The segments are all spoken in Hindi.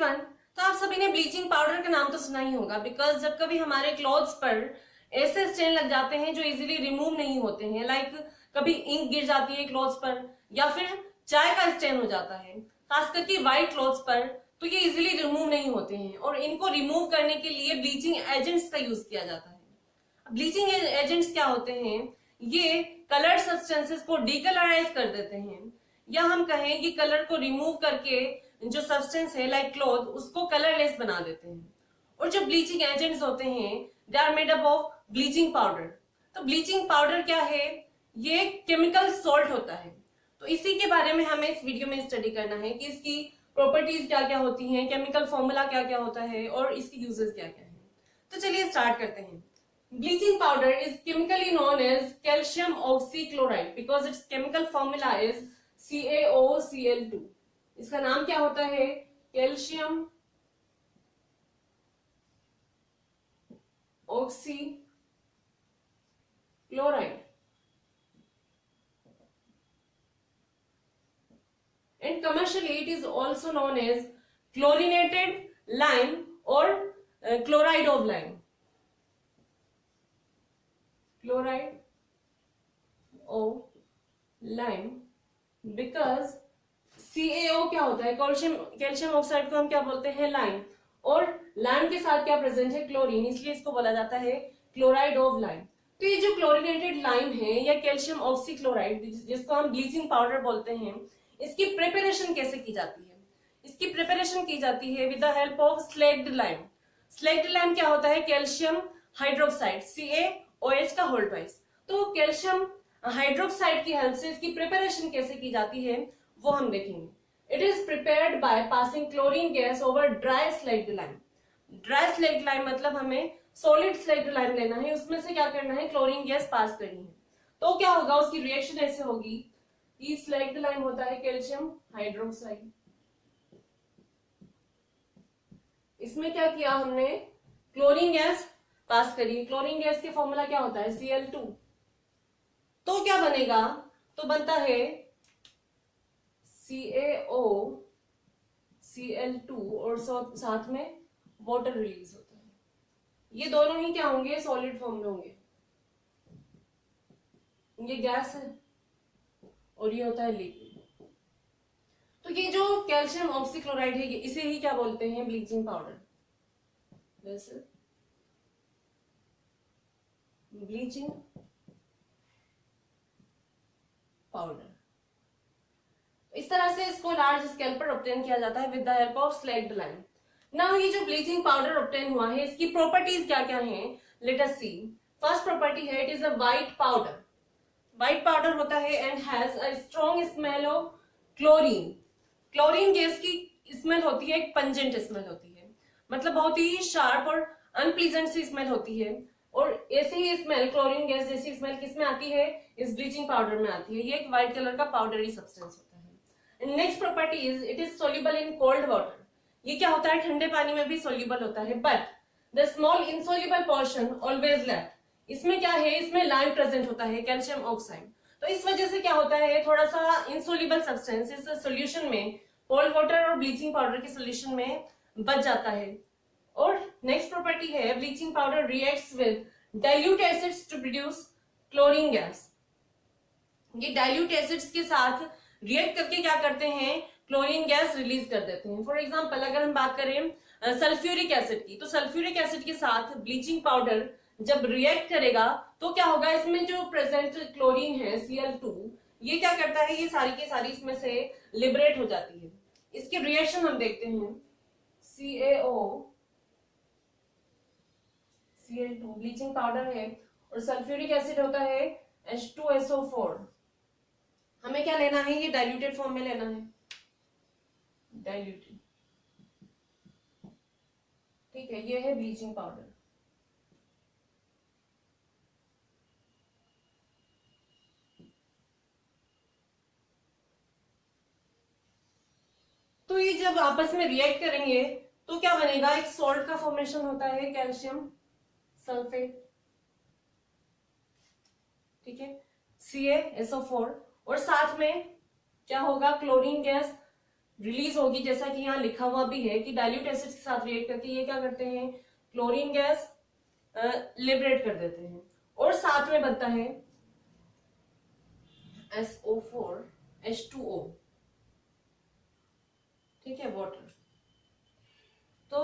एवरीवन, तो आप सभी ने ब्लीचिंग पाउडर का नाम तो सुना ही होगा बिकॉज जब कभी हमारे क्लॉथ्स पर ऐसे स्टेन लग जाते हैं जो इजीली रिमूव नहीं होते हैं, लाइक कभी इंक गिर जाती है क्लॉथ्स पर या फिर चाय का स्टेन हो जाता है, खास करके व्हाइट क्लॉथ्स पर, तो ये इजीली रिमूव नहीं होते हैं और इनको रिमूव करने के लिए ब्लीचिंग एजेंट्स का यूज किया जाता है। ब्लीचिंग एजेंट्स क्या होते हैं? ये कलर सब्सटेंसेस को डीकलराइज कर देते हैं, या हम कहें कि कलर को रिमूव करके जो सब्सटेंस है लाइक क्लॉथ उसको कलरलेस बना देते हैं। और जो ब्लीचिंग एजेंट्स होते हैं they are made up of bleaching powder. तो ब्लीचिंग पाउडर क्या है? ये केमिकल सॉल्ट होता है। तो इसी के बारे में हमें इस वीडियो में स्टडी करना है कि इसकी प्रॉपर्टीज क्या क्या होती हैं, केमिकल फॉर्मूला क्या क्या होता है और इसके यूजेस क्या क्या है। तो चलिए स्टार्ट करते हैं। Bleaching powder is chemically known as calcium oxychloride because its chemical formula is CaOCl2. इसका नाम क्या होता है? Calcium oxychloride. And commercially it is also known as chlorinated lime or chloride of lime. Chloride of lime because CaO क्या होता है? कैल्शियम ऑक्साइड को हम क्या बोलते हैं? लाइम। और लाइम के साथ क्या प्रेजेंट है? क्लोरीन, इसलिए इसको बोला जाता है क्लोराइड ऑफ लाइम। तो ये जो क्लोरीनेटेड लाइम है या कैल्शियम ऑक्सीक्लोराइड जिसको हम ब्लीचिंग पाउडर बोलते हैं, इसकी प्रिपरेशन कैसे की जाती है? इसकी प्रिपरेशन की जाती है with the help of slaked lime. Slaked lime क्या होता है? कैल्शियम हाइड्रोक्साइड CaOH का होल ट्वाइस। तो कैल्शियम हाइड्रोक्साइड की हेल्प से इसकी प्रिपरेशन कैसे की जाती है वो हम देखेंगे। It is prepared by passing chlorine gas over dry slaked lime. Dry slaked lime मतलब हमें सॉलिड स्लेक्ड लाइम लेना है, उसमें से क्या करना है? क्लोरीन गैस पास करनी है। तो क्या होगा? उसकी रिएक्शन ऐसे होगी कि स्लेक्ड लाइम होता है कैल्शियम हाइड्रोक्साइड, इसमें क्या किया हमने? क्लोरीन गैस पास करिए। क्लोरीन गैस के फॉर्मूला क्या होता है? Cl2। तो क्या बनेगा? तो बनता है CaOCl2 और साथ में वाटर रिलीज होता है। ये दोनों ही क्या होंगे? सॉलिड फॉर्म में होंगे। ये गैस है और ये होता है लिक्विड। तो ये जो कैल्शियम ऑक्सीक्लोराइड है इसे ही क्या बोलते हैं? Bleaching powder. जैसे ब्लीचिंग पाउडर। इस तरह से इसको लार्ज स्केल पर ऑब्टेन किया जाता है with the help of slaked lime. Now ये जो ब्लीचिंग पाउडर ऑब्टेन हुआ है इसकी प्रॉपर्टीज क्या क्या हैं? लेट अस सी। फर्स्ट प्रॉपर्टी है it is a white powder. White powder होता है and has a strong smell of chlorine. Chlorine gas की स्मेल होती है, एक पंजेंट स्मेल होती है, मतलब बहुत ही शार्प और अनप्लीजेंट सी स्मेल होती है। और ऐसे ही स्मेल, क्लोरीन गैस जैसी स्मेल किसमें आती है? इस ब्लीचिंग पाउडर में आती है। ये एक व्हाइट कलर का पाउडरी सब्सटेंस होता है। Next property is it is soluble in cold water. ये क्या होता है? ठंडे पानी में भी सोल्यूबल होता है, but the small insoluble portion always left. इसमें क्या है? इसमें लाइम प्रेजेंट होता है, कैल्शियम ऑक्साइड। तो इस वजह से क्या होता है? थोड़ा सा इनसोल्यूबल सब्सटेंस इस सोल्यूशन में, कोल्ड वाटर और ब्लीचिंग पाउडर के सोल्यूशन में बच जाता है। और नेक्स्ट प्रॉपर्टी है bleaching powder reacts with dilute acids to produce chlorine gas. ये डाइल्यूट एसिड्स के साथ रिएक्ट करके क्या करते हैं? क्लोरीन गैस रिलीज कर देते हैं। फॉर एग्जांपल अगर हम बात करें सल्फ्यूरिक एसिड की, तो सल्फ्यूरिक एसिड के साथ ब्लीचिंग पाउडर जब रिएक्ट करेगा तो क्या होगा? इसमें जो प्रेजेंट क्लोरीन है Cl2, ये क्या करता है? ये सारी की सारी इसमें से लिबरेट हो जाती है। इसके रिएक्शन हम देखते हैं। CaOCl2 ब्लीचिंग पाउडर है और सल्फ्यूरिक एसिड होता है H2SO4। हमें क्या लेना है? ये डाइल्यूटेड फॉर्म में लेना है, डाइल्यूटेड। ठीक है, ये है ब्लीचिंग पाउडर। तो ये जब आपस में रिएक्ट करेंगे तो क्या बनेगा? एक सॉल्ट का फॉर्मेशन होता है, कैल्शियम सल्फेट। ठीक है, CaSO4, और साथ में क्या होगा? क्लोरीन गैस रिलीज होगी, जैसा कि यहाँ लिखा हुआ भी है कि डाइल्यूट एसिड के साथ रिएक्ट करके ये क्या करते हैं, क्लोरीन गैस लिबरेट कर देते हैं, और साथ में बनता है SO4H2O, ठीक है, वाटर। तो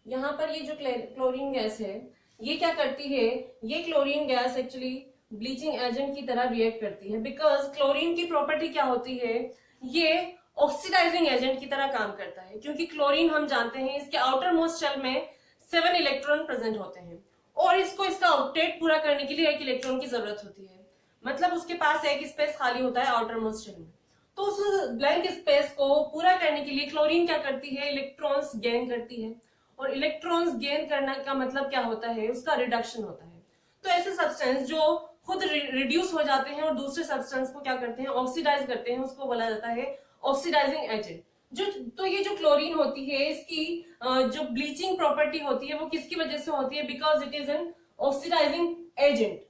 यहाँ पर ये जो क्लोरीन गैस है ये क्या करती है, ये chlorine gas actually bleaching agent की तरह रिएक्ट करती है, बिकॉज क्लोरीन की प्रॉपर्टी क्या होती है, ये ऑक्सीडाइजिंग एजेंट की तरह काम करता है, क्योंकि क्लोरीन हम जानते हैं इसके आउटर मोस्ट शेल में 7 इलेक्ट्रॉन प्रेजेंट होते हैं, और इसको इसका ऑक्टेट पूरा करने के लिए 1 इलेक्ट्रॉन की जरूरत होती है, मतलब उसके पास एक स्पेस खाली होता है आउटर मोस्ट शेल में। तो उस ब्लैंक स्पेस को पूरा करने के लिए क्लोरीन क्या करती है, इलेक्ट्रॉन्स गेन करती है, और इलेक्ट्रॉन्स गेन करने का मतलब क्या होता है, उसका रिडक्शन होता है। तो ऐसे सब्सटेंस जो खुद रिड्यूस हो जाते हैं और दूसरे सब्सटेंस को क्या करते हैं, ऑक्सीडाइज करते हैं, उसको बोला जाता है ऑक्सीडाइजिंग एजेंट। तो ये जो क्लोरीन होती है इसकी जो ब्लीचिंग प्रॉपर्टी होती है वो किसकी वजह से होती है, because it is an oxidising agent.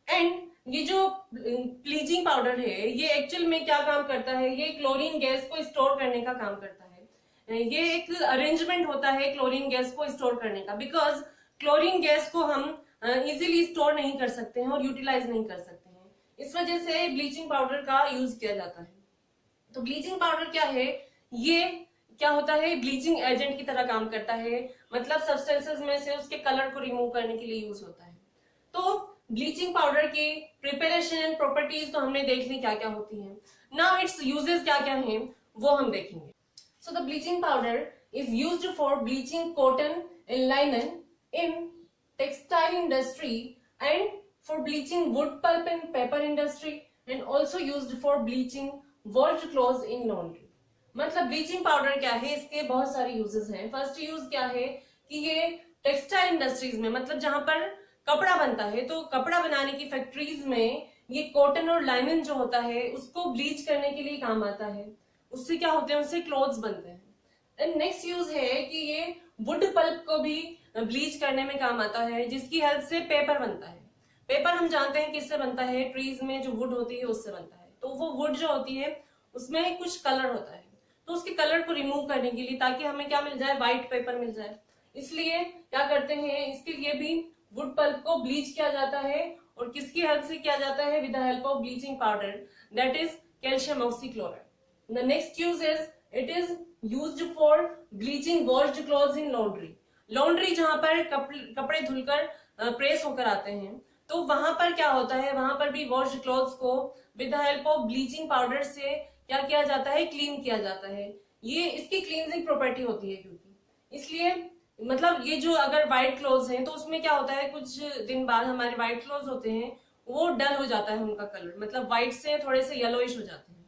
And ये जो ब्लीचिंग पाउडर है ये एक्चुअल में क्या काम करता है, ये क्लोरीन गैस को स्टोर करने का काम करता है। ये एक अरेंजमेंट होता है क्लोरीन गैस को स्टोर करने का, बिकॉज क्लोरीन गैस को हम इजीली स्टोर नहीं कर सकते हैं और यूटिलाइज नहीं कर सकते हैं, इस वजह से ब्लीचिंग पाउडर का यूज किया जाता है। तो ब्लीचिंग पाउडर क्या है, ये क्या होता है, ब्लीचिंग एजेंट की तरह काम करता है, मतलब सब्सटेंसेस में से उसके कलर को रिमूव करने के लिए यूज होता है। तो ब्लीचिंग पाउडर की प्रिपरेशन एंड प्रॉपर्टीज तो हमने देख ली क्या क्या होती हैं। नाउ इट्स यूजेस क्या क्या हैं वो हम देखेंगे। So the bleaching powder is used for bleaching cotton and लाइनन in textile industry and for bleaching wood pulp and paper industry and also used for bleaching washed clothes in laundry. मतलब ब्लीचिंग पाउडर क्या है, इसके बहुत सारे यूजेस हैं। फर्स्ट यूज क्या है कि ये टेक्सटाइल इंडस्ट्रीज में, मतलब जहां पर कपड़ा बनता है, तो कपड़ा बनाने की फैक्ट्रीज में ये कॉटन और लाइनन जो होता है उसको ब्लीच करने के लिए काम आता है। उससे क्या होते हैं, उससे क्लोथ्स बनते हैं। एंड नेक्स्ट यूज है कि ये वुड पल्प को भी ब्लीच करने में काम आता है, जिसकी हेल्प से पेपर बनता है। पेपर हम जानते हैं किससे बनता है, ट्रीज में जो वुड होती है उससे बनता है। तो वो वुड जो होती है उसमें कुछ कलर होता है, तो उसके कलर को रिमूव करने के लिए, ताकि हमें क्या मिल जाए, व्हाइट पेपर मिल जाए, इसलिए क्या करते हैं, इसके लिए भी वुड पल्प को ब्लीच किया जाता है। और किसकी हेल्प से किया जाता है, with the help of bleaching powder, that is calcium oxychloride. The next use is it is used for bleaching washed clothes in laundry. Laundry जहां पर कपड़े धुलकर प्रेस होकर आते हैं, तो वहां पर क्या होता है, वहां पर भी वॉश्ड क्लॉथ्स को with the help of bleaching powder से क्या किया जाता है, क्लीन किया जाता है। ये इसकी क्लींजिंग प्रॉपर्टी होती है, क्योंकि इसलिए मतलब ये जो अगर व्हाइट क्लोथ्स हैं तो उसमें क्या होता है, कुछ दिन बाद हमारे व्हाइट क्लोथ्स होते हैं वो डल हो जाता है उनका कलर, मतलब व्हाइट से थोड़े से येलोइश हो जाते हैं।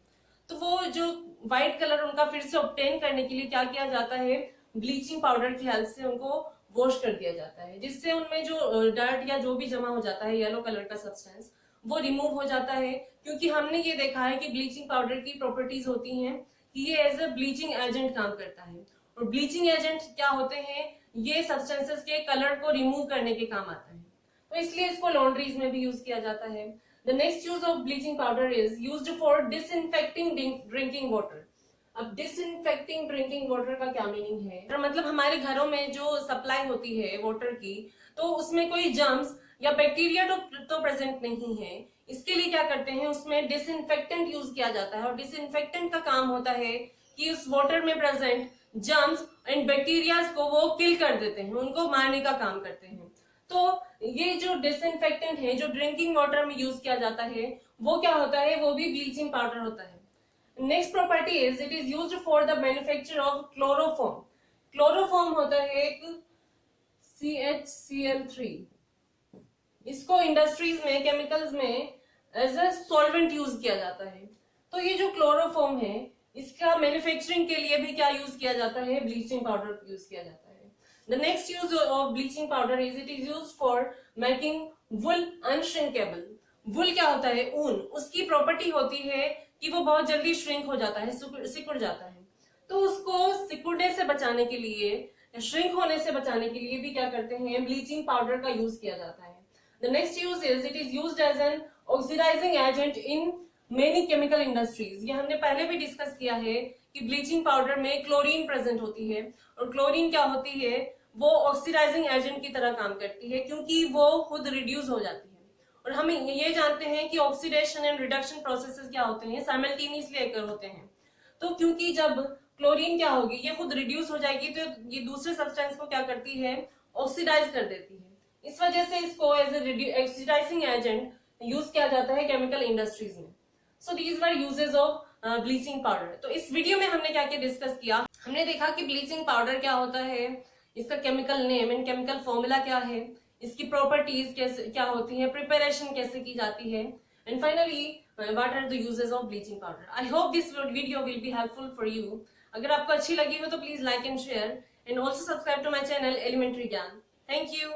तो वो जो व्हाइट कलर उनका फिर से ऑब्टेन करने के लिए क्या किया जाता है, ब्लीचिंग पाउडर की हेल्प से उनको वॉश कर दिया जाता है, जिससे उनमें जो डर्ट या जो भी जमा हो जाता है येलो कलर का सब्सटेंस वो रिमूव हो जाता है। क्योंकि हमने ये देखा है कि ब्लीचिंग पाउडर की प्रॉपर्टीज होती हैं कि ये एज ए ब्लीचिंग एजेंट काम करता है, और ब्लीचिंग एजेंट क्या होते हैं, ये सब्सटेंसेस के कलर को रिमूव करने के काम आता है, तो इसलिए इसको लॉन्ड्रीज में भी यूज किया जाता है। The next use of bleaching powder is used for disinfecting drinking water. अब डिसइंफेक्टिंग ड्रिंकिंग वाटर का क्या मीनिंग है, मतलब हमारे घरों में जो सप्लाई होती है वाटर की, तो उसमें कोई जर्म्स या बैक्टीरिया तो प्रेजेंट नहीं है, इसके लिए क्या करते हैं, उसमें डिसइंफेक्टेंट यूज किया जाता है। और डिसइंफेक्टेंट का काम होता है कि उस वाटर में प्रेजेंट जर्म्स एंड बैक्टीरियाज को वो किल कर देते हैं, उनको मारने का काम करते हैं। तो ये जो डिसइंफेक्टेंट है जो ड्रिंकिंग वाटर में यूज किया जाता है वो क्या होता है, वो भी ब्लीचिंग पाउडर होता है। Next property is it is used for the manufacture of chloroform. Chloroform होता है एक CHCl3, इसको इंडस्ट्रीज में, केमिकल्स में एज ए सॉल्वेंट यूज किया जाता है। तो ये जो क्लोरोफॉर्म है इसका मैन्युफैक्चरिंग के लिए भी क्या यूज किया जाता है, ब्लीचिंग पाउडर यूज किया जाता है। The next use of bleaching powder is it is use for making wool unshrinkable. Wool क्या होता है, ऊन, उसकी प्रॉपर्टी होती है कि वो बहुत जल्दी श्रिंक हो जाता है, सिकुड़ जाता है। तो उसको सिकुड़ने से बचाने के लिए, श्रिंक होने से बचाने के लिए भी क्या करते हैं, ब्लीचिंग पाउडर का यूज किया जाता है। The next use is it is used as an oxidising agent in many chemical industries. ये हमने पहले भी डिस्कस किया है कि ब्लीचिंग पाउडर में क्लोरीन प्रेजेंट होती है, और क्लोरीन क्या होती है, वो ऑक्सीडाइजिंग एजेंट की तरह काम करती है क्योंकि वो खुद रिड्यूस हो जाती है। और हम ये जानते हैं कि ऑक्सीडेशन एंड रिडक्शन प्रोसेसेस क्या होते हैं, साइमल्टेनियसली एकर होते हैं। तो क्योंकि जब क्लोरीन क्या होगी, ये खुद रिड्यूस हो जाएगी, तो ये दूसरे सब्सटेंस को क्या करती है, ऑक्सीडाइज कर देती है। इस वजह से इसको as a oxidising agent use किया जाता है केमिकल इंडस्ट्रीज में। So these were uses of bleaching powder. तो इस वीडियो में हमने क्या क्या डिस्कस किया, हमने देखा कि ब्लीचिंग पाउडर क्या होता है, इसका chemical name and chemical formula क्या है, इसकी प्रॉपर्टीज कैसे क्या होती है, प्रिपरेशन कैसे की जाती है, and finally what are the uses of bleaching powder. I hope this video will be helpful for you. अगर आपको अच्छी लगी हो तो please like and share, and also subscribe to my channel Elementary Gyan. Thank you.